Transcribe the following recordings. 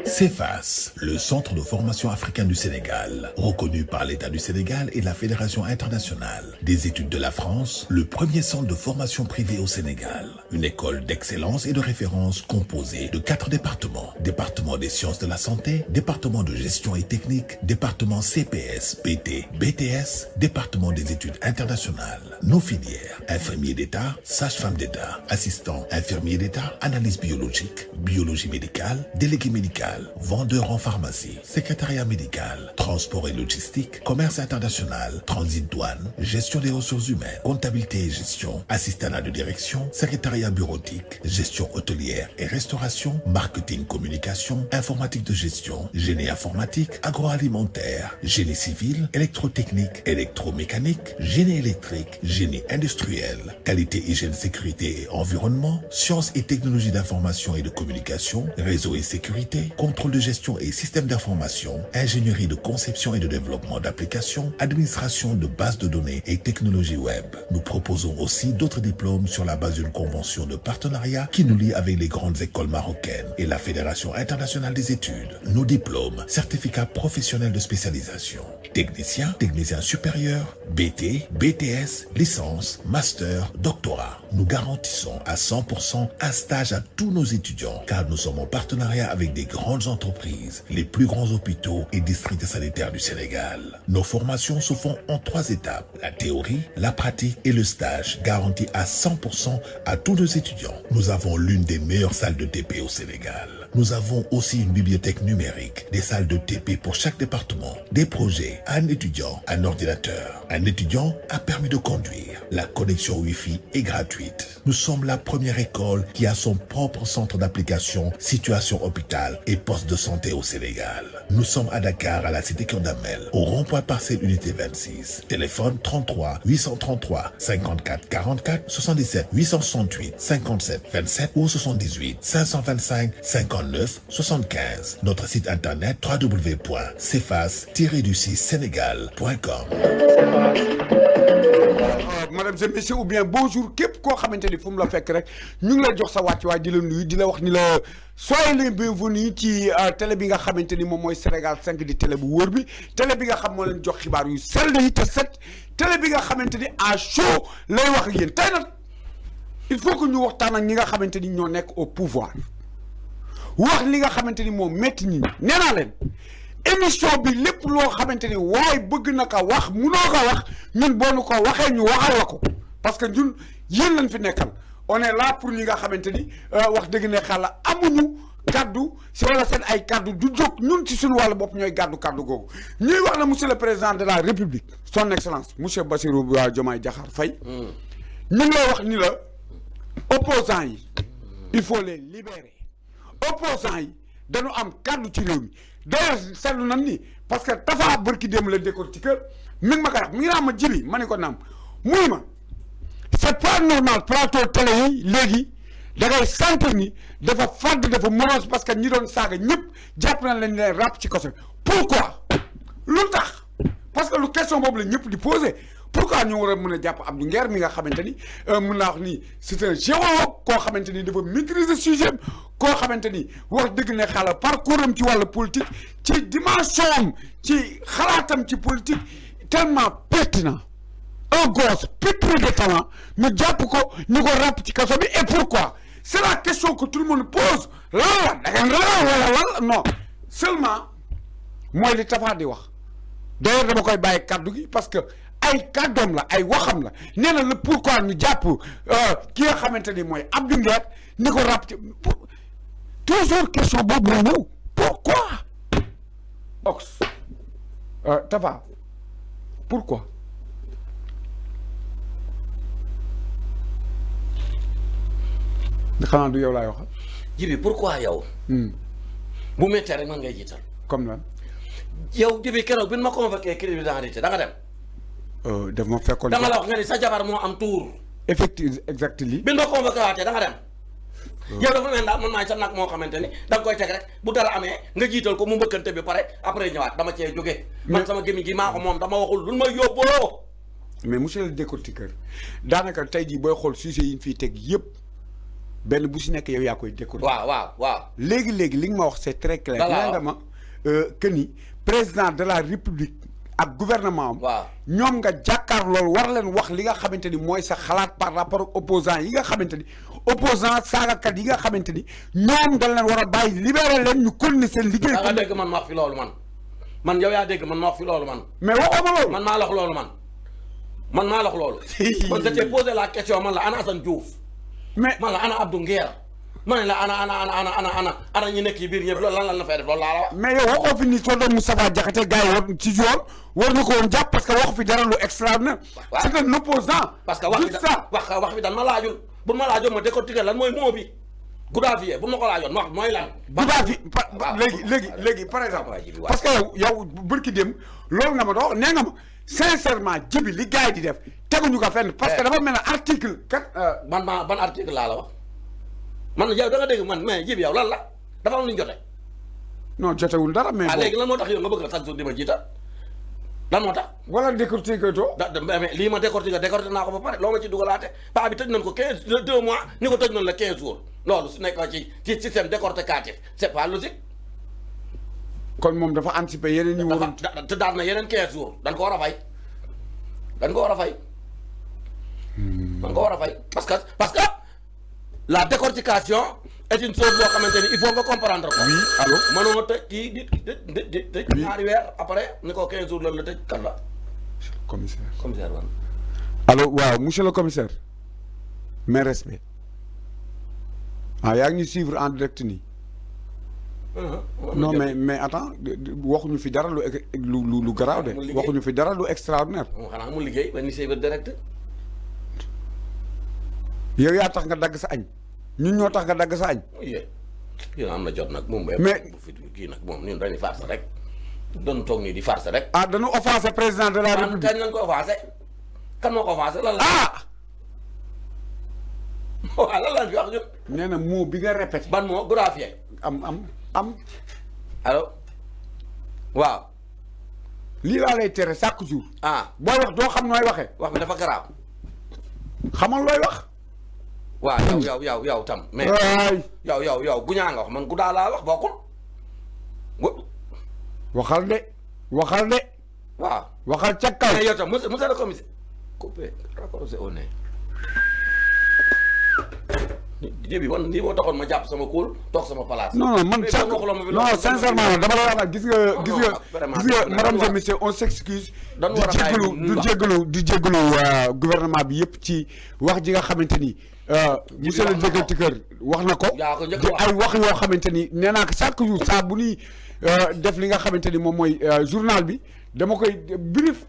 CEFAS, le Centre de formation africain du Sénégal, reconnu par l'État du Sénégal et la Fédération internationale des études de la France, le premier centre de formation privé au Sénégal. Une école d'excellence et de référence composée de 4 départements. Département des sciences de la santé, département de gestion et technique, département CPS, BT, BTS, département des études internationales. Nos filières, infirmier d'État, sage-femme d'État, assistant, infirmier d'État, analyse biologique, biologie médicale, délégué médical, vendeur en pharmacie, secrétariat médical, transport et logistique, commerce international, transit douane, gestion des ressources humaines, comptabilité et gestion, assistanat de direction, secrétariat bureautique, gestion hôtelière et restauration, marketing communication, informatique de gestion, génie informatique, agroalimentaire, génie civil, électrotechnique, électromécanique, génie électrique, génie industriel, qualité, hygiène, sécurité et environnement, sciences et technologies d'information et de communication, réseau et sécurité, contrôle de gestion et système d'information, ingénierie de conception et de développement d'applications, administration de bases de données et technologies web. Nous proposons aussi d'autres diplômes sur la base d'une convention de partenariat qui nous lie avec les grandes écoles marocaines et la Fédération internationale des études. Nos diplômes, certificats professionnels de spécialisation, technicien, technicien supérieur, BT, BTS, licence, master, doctorat. Nous garantissons à 100% un stage à tous nos étudiants car nous sommes en partenariat avec des grandes entreprises, les plus grands hôpitaux et districts sanitaires du Sénégal. Nos formations se font en 3 étapes, la théorie, la pratique et le stage, garantis à 100% à tous nos étudiants. Nous avons l'une des meilleures salles de TP au Sénégal. Nous avons aussi une bibliothèque numérique, des salles de TP pour chaque département, des projets, un étudiant, un ordinateur, un étudiant, un permis de conduire. La connexion Wi-Fi est gratuite. Nous sommes la première école qui a son propre centre d'application, situation hôpital et poste de santé au Sénégal. Nous sommes à Dakar, à la cité Kondamel, au rond-point parcelle unité 26. Téléphone 33 833 54 44 77 868 57 27 ou 78 525 59 75. Notre site internet www.cefas-sénégal.com. Mesdames et messieurs, ou bien bonjour képp koo xamante ni fu mu la fekk rek ñu ngi lay jox sa wàccuwaay di la nuyu di la wax ni la soyez les bienvenus ci télé bi nga xamante ni moom mooy Sénégal 5 di télé bu wóor bi télé bi nga xam moo leen jox xibaar yu sell yi te set télé bi nga xamante ni à chaud lay wax ak yéen tey nag il faut que ñu waxtaan ak ñi nga xamante ni ñoo nekk au pouvoir wax li nga xamante ni moom métti ñi nee naa leen émission bi lépp loo xamante ni waaye bëgg na ko wax munoo ko wax ñun boo nu ko waxee ñu waxal la ko parce que ñun yéen lañ fi nekkal on est là pour ñi nga xamante ni wax dëgg ne xala amuñu kaddu si wala seen ay kaddu du jóg ñun ci suñu wàllu bopp ñooy kaddu googu ñuy wax na monsieur le président de la république son excellence monsieur Bassirou Diomaye Diakhar Faye ñu ngi lay wax ni la opposants yi il faut les libérer opposants yi dañu am kaddu ci réew mi d'ailleurs seetlu nañ ni parce que Tafa bërki démb la décor ci kër mi ngi ma koy wax mi ngi naa ma jibi ma ne ko naam muy ma c'est pas normal plateau télé yi léegi da ngay sentir ni dafa fàdd dafa monos parce que ñi doon saaga ñëpp jàpp nañ leen ne rap ci koso pourquoi lu tax parce que lu question boobu la ñëpp di poser pourquoi ñu war a mën a jàpp Abdou Nguer mi nga xamante ni mën naa wax ni c'est un géologue koo xamante ni dafa maîtriser sujet koo xamante ni wax dëgg ne xala parcours am ci wàllu politique ci dimension am ci xalaatam ci politique tellement pertinent un gosse pétri de talent ñu jàpp ko ñu ko ràpp ci kaso bi et pourquoi c'est la question que tout le monde pose lan la da ngeen ragal wala lan non seulement mooy li Tafa di wax d'ailleurs dama koy bàyyi kaddu gi parce que ay kàddoom la ay waxam la nee na le pourquoi ñu jàpp ki nga xamante ni mooy Abdou Nguer ni ko ràpp ci toujours question boobu la ñëw pourquoi ox Tafa pourquoi xanaa du yow laay wax Jibi pourquoi yow bu méttee rek man ngay jiital comme lan yow Jibi keroog bi ma convoqué criminalité da nga dem daf ma fekkoon dama la wax nga ni sa jabar moo am tour effectivement exactement bi ma convoqué waatee da nga dem yow dafa mel daal man maay sa nag moo xamante ni da nga koy teg rek bu dara amee nga jiital ko mu mbëkkante bi pare après ñëwaat dama cee jóge man sama gémmiñ gi maa ko moom dama waxul lu ma yóbboo mais monsieur le décortiqueur daanaka tey jii booy xool sujet yi ñu fiy teg yëpp benn bu si nekk yow yaa koy décortiquer. waaw. léegi li nga ma wax c'est très clair. nee nga ma que ni président de la république ak gouvernement am. waaw ñoom nga jàkkaar loolu war leen wax li nga xamante ni mooy sa xalaat par rapport ak opposants yi nga xamante ni opposants saagakat yi nga xamante ni ñoom dañ leen war a bàyyi libérer leen ñu continuer seen liggéey. da nga dégg man ma wax fi loolu man yow yaa dégg man ma wax fi loolu man. mais waxoo ma loolu. man maa la wax loolu man maa la wax loolu. kon je t'ai posé la question man la ana Assane Diouf. mais man la ana Abdou Nguer. ma ne la ana ñu nekk yi biir ñëpp loolu lan la fay def loolu laa la wax. mais yow waxoo fi ni soo doon Moustapha Diakhaté gars yi war ci yoon war na ko woon jàpp parce que wax fi dara lu extraordinaire. c'est un opposant. parce que wax bi dan ma laajul bu ma laajoon ma décortiquer lan mooy moo bi. Goudavier bu ma ko laajoon ma wax mooy lan. Goudavier léegi par exemple. parce que yow bërki dem loolu nga ma doon nee nga ma sincèrement jibi li gars yi di def teguñu ko fenn. parce que dafa mel ne article kat. ban article laa la wax. man yow da nga dégg man mais jibi yow lan la dafa am lu ñu jote. non jotewul dara mais. léegi lan moo tax yow nga bëgg a chaque jour di ma jiital lan moo tax. wala décortiquer to. mais lii ma décortiquer naa ko ba pare loo ma ci dugalaate paa bi tëj nañ ko 2 mois ni ko tëj nañ la 15 jours loolu su nekk ci système décorticatif c'est pas logique. kon moom dafa anticiper yeneen ñi waroon. te daal na yeneen 15 jours dañ ko war a fay. dañ ko war a fay parce que la décortication est une chose boo xamante ni il faut nga comprendre ko. oui allo mënoo tëj kii di tëj ñaari weer après ni ko 15 jours lan la tëj kan la. commissaire wan. allo waaw monsieur le commissaire. mes respects. yaa ngi ñu suivre en direct nii. non mais attends waxuñu fi dara lu garaaw de. waxuñu fi dara lu extraordinaire. xanaa mu liggéey ba ni suivre direct. yow yaa tax nga dagg sa añ ñun ñoo tax nga dagg sa añ. yéen am na jot nag moom. mais kii nag moom ñun dañuy farce rek. doon toog nii di farce rek. dañu offensé président de la république. kañ lañ ko offensé. kan moo ko offensé lan la. waaw lan lañ fi wax ñun. nee na mot bi nga répété. ban moo Goudavier. am. allo. waaw. lii laa lay tere chaque jour. booy wax doo xam nooy waxee. wax bi dafa garaaw. xamal looy wax. waaw yow tam. mais yow guñaa nga wax man guddaa laa wax bokkul. waxal de. waaw waxal ca kaw. mais yow tam monsieur le commissaire. coupé raccroché au nez. jébi man lii moo taxoon ma jàpp sama kóol toog sama place. non man sincèrement dama la wax nag gis nga madame et monsieur on s'excuse. di jégalu gouvernement bi yëpp ci wax ji nga xamante ni. monsieur le décortiqueur wax na ko. di ay wax yoo xamante ni nee naa ko chaque jour saa bu ñuy def li nga xamante ni moom mooy journal bi dama koy brief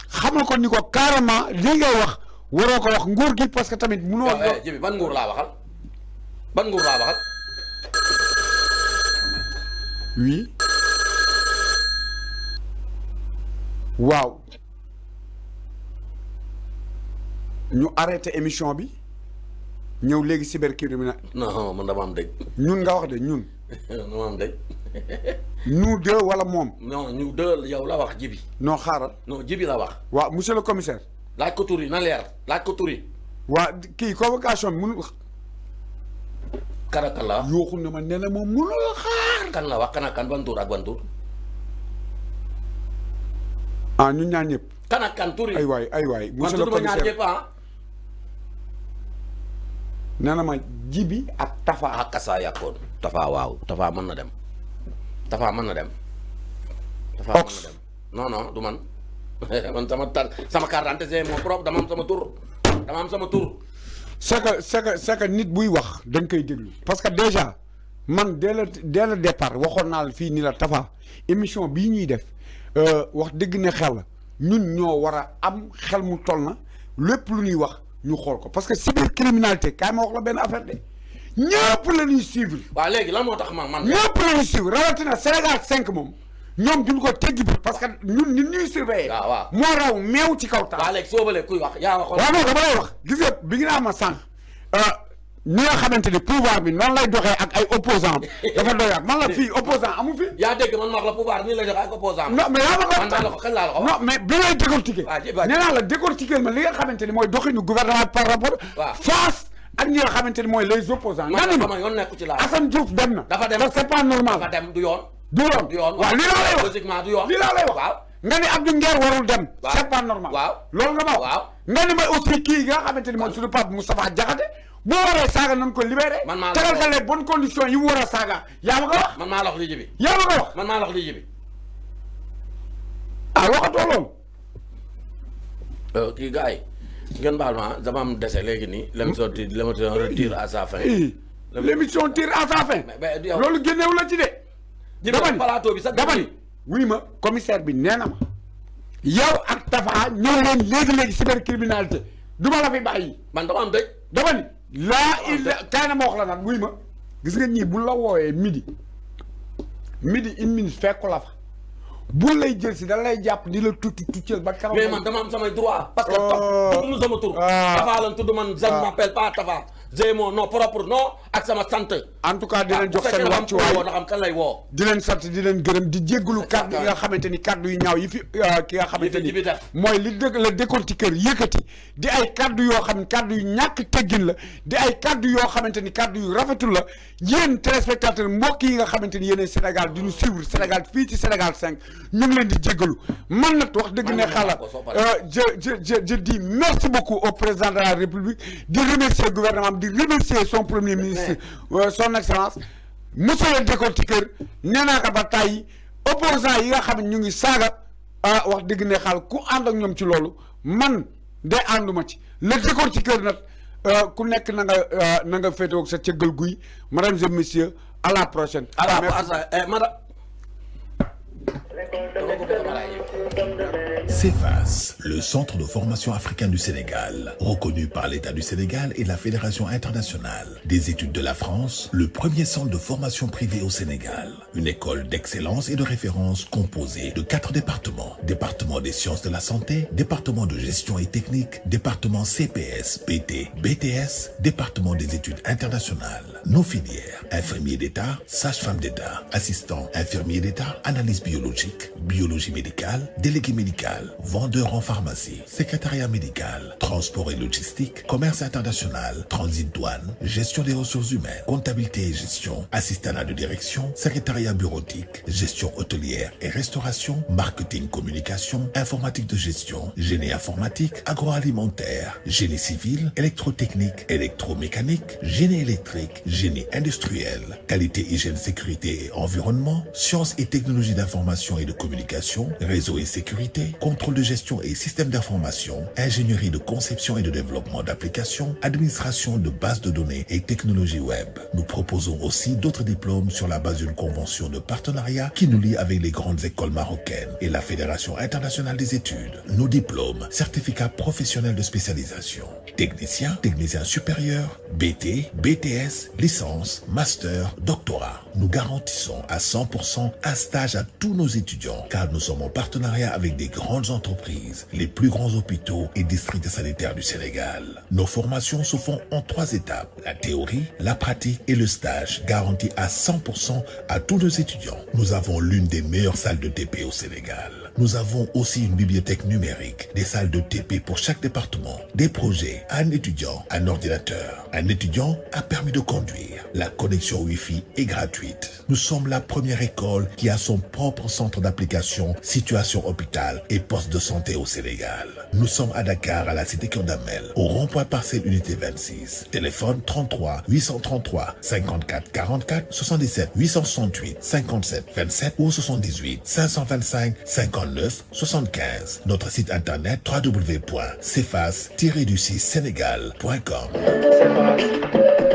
xamal ko ni ko carrément li ngay wax waroo ko wax nguur gi parce que tamit munoo. jébi ban nguur laa waxal. oui waaw ñu arrêté émission bi ñëw léegi cybercriminel. non man dama am dëj. ñun nga wax de ñun. dama am dëj. nous deux wala moom. non ñu deux yow la wax jibi. non xaaral. non jibi la wax. waaw monsieur le commissaire. laaj ko tur yi na leer laaj ko tur yi. waa kii convocation bi mënul. kan la wax yooxu na ma nee na moom mënul xaar. kan la wax kan ban tur ak ban tur. ñun ñaar ñëpp. kan ak kan tur yi. ay waay monsieur le commissaire ñaar ñëpp nee na ma jibi ak Tafa. ak Kassa yàqoon. Tafa waaw Tafa mën na dem. Tafa mën na dem. non du man man sama carte d'identité moo propre dama am sama tur. c'est que nit buy wax dañ koy déglu parce que déjà man dès le départ waxoon naa la fii ni la Tafa émission bii ñuy def wax dëgg ne xel ñun ñoo war a am xel mu toll na lépp lu ñuy wax ñu xool ko parce que cybercriminalité kaay ma wax la benn affaire de ñëpp la ñuy suivre. waaw léegi lan moo tax man. ñëpp la ñuy suivre rawatina Sénégal 5 moom ñoom duñ ko teggi bi parce que ñun nit ñuy surveiller. waaw moo raw meew ci kaw taal. waaw léegi soo bëlee kuy wax yaa waxoon. waaw non dama lay wax gis nga bi nga naa ma sànq ñi nga xamante ni pouvoir bi noonu lay doxee ak ay opposants dafa doy ak man la fii opposant amu fi. yaa dégg man ma wax la pouvoir nii lay doxee ak opposant. non mais yaa ma ko man maa la ko kañ laa la ko wax. non mais bi lay décortiquer. nee naa la décortiquer ma li nga xamante ni mooy doxinu gouvernement par rapport. face ak ñi nga xamante ni mooy les opposants. man sama yoon nekku ci laa. Assane Diouf dem na. dafa dem c'est pas normal. dafa dem du yoon. du yoon waaw lii laa lay wax logiquement du yoon. lii laa lay wax waaw. nga ni Abdou Nguer warul dem. waaw c'est pas normal. waaw loolu nga ma wax. waaw nga ni ma aussi kii nga xamante ni mooy suñu pape Moustapha Diakhaté boo waree saaga nañ ko libéré. man maa la tegal ka les bonnes conditions yi mu war a saaga yaa ma ko wax. man maa la wax lii bi. yaa ma ko wax. man maa la wax lii bi. ah waxatoo loolu. kii gars yi ngeen baal ma dama am dese léegi nii. l'émission tire à sa fin. l'émission tire à sa fin. loolu génneewu la ci de. dama ni plateau bi sax dama ni wuy ma commissaire bi nee na ma. yow ak Tafa ñëw leen léegi-léegi cybercriminalité du ma la fi bàyyi. man dama am dëj. dama ni laa il kaay na ma wax la nag wuy ma gis nga ñii bu la woowee midi une minute fekku la fa bu lay jël si da lay jàpp di la tuccel ba keroog. mais man dama am samay droit. parce que tudd nu sama tur. Tafa lan tudd man je ne m'appelle pas Tafa. j'ai mon nom propre nom ak sama sant. en tout cas di leen jox seen wàccuwaay na xam kan lay woo. di leen sant di leen gërëm di jéggalu kàddu yi nga xamante ni kàddu yu ñaaw yi fi ki nga xamante ni mooy li dëgg la décortiqueur yëkkati di ay kàddu yoo xam ne kàddu yu ñàkk teggin la di ay kàddu yoo xamante ni kàddu yu rafetul la yéen téléspectateurs mbokk yi nga xamante ni yéen Sénégal di ñu suivre Sénégal fii ci Sénégal 5 ñu ngi leen di jéggalu man nag wax dëgg ne xala je dis merci beaucoup au président de la République di remercier le gouvernement di remercier son premier ministre son excellence monsieur le décortiqueur nee naa ko ba tàyyi opposant yi nga xam ne ñu ngi saaga wax dëgg ne xaal ku ànd ak ñoom ci loolu man de ànduma ci le décortiqueur nag ku nekk na nga féetewoo sa cëggal guy mesdames et messieurs à la prochaine. CEFAS, le Centre de formation africain du Sénégal, reconnu par l'État du Sénégal et la Fédération internationale des études de la France, le premier centre de formation privé au Sénégal. Une école d'excellence et de référence composée de 4 départements. Département des sciences de la santé, département de gestion et technique, département CPS, BT, BTS, département des études internationales. Nos filières, infirmier d'État, sage-femme d'État, assistant, infirmier d'État, analyse biologique, biologie médicale, délégué médical, vendeur en pharmacie, secrétariat médical, transport et logistique, commerce international, transit douane, gestion des ressources humaines, comptabilité et gestion, assistanat de direction, secrétariat bureautique, gestion hôtelière et restauration, marketing communication, informatique de gestion, génie informatique, agroalimentaire, génie civil, électrotechnique, électromécanique, génie électrique, génie industriel, qualité, hygiène, sécurité et environnement, sciences et technologies d'information et de communication, réseau et sécurité, contrôle de gestion et système d'information, ingénierie de conception et de développement d'applications, administration de bases de données et technologies web. Nous proposons aussi d'autres diplômes sur la base d'une convention de partenariat qui nous lie avec les grandes écoles marocaines et la Fédération internationale des études. Nos diplômes, certificats professionnels de spécialisation, technicien, technicien supérieur, BT, BTS, licence, master, doctorat. Nous garantissons à 100% un stage à tous nos étudiants car nous sommes en partenariat avec des grandes entreprises, les plus grands hôpitaux et districts sanitaires du Sénégal. Nos formations se font en 3 étapes, la théorie, la pratique et le stage, garantis à 100% à tous nos étudiants. Nous avons l'une des meilleures salles de TP au Sénégal. Nous avons aussi une bibliothèque numérique, des salles de TP pour chaque département, des projets, un étudiant, un ordinateur, un étudiant, un permis de conduire. La connexion Wi-Fi est gratuite. Nous sommes la première école qui a son propre centre d'application, situation hôpital et poste de santé au Sénégal. Nous sommes à Dakar, à la cité Kondamel, au rond-point parcelle unité 26. Téléphone 33 833 54 44 77 868 57 27 ou 78 525 59 75. Notre site internet www.cefas-sénégal.com.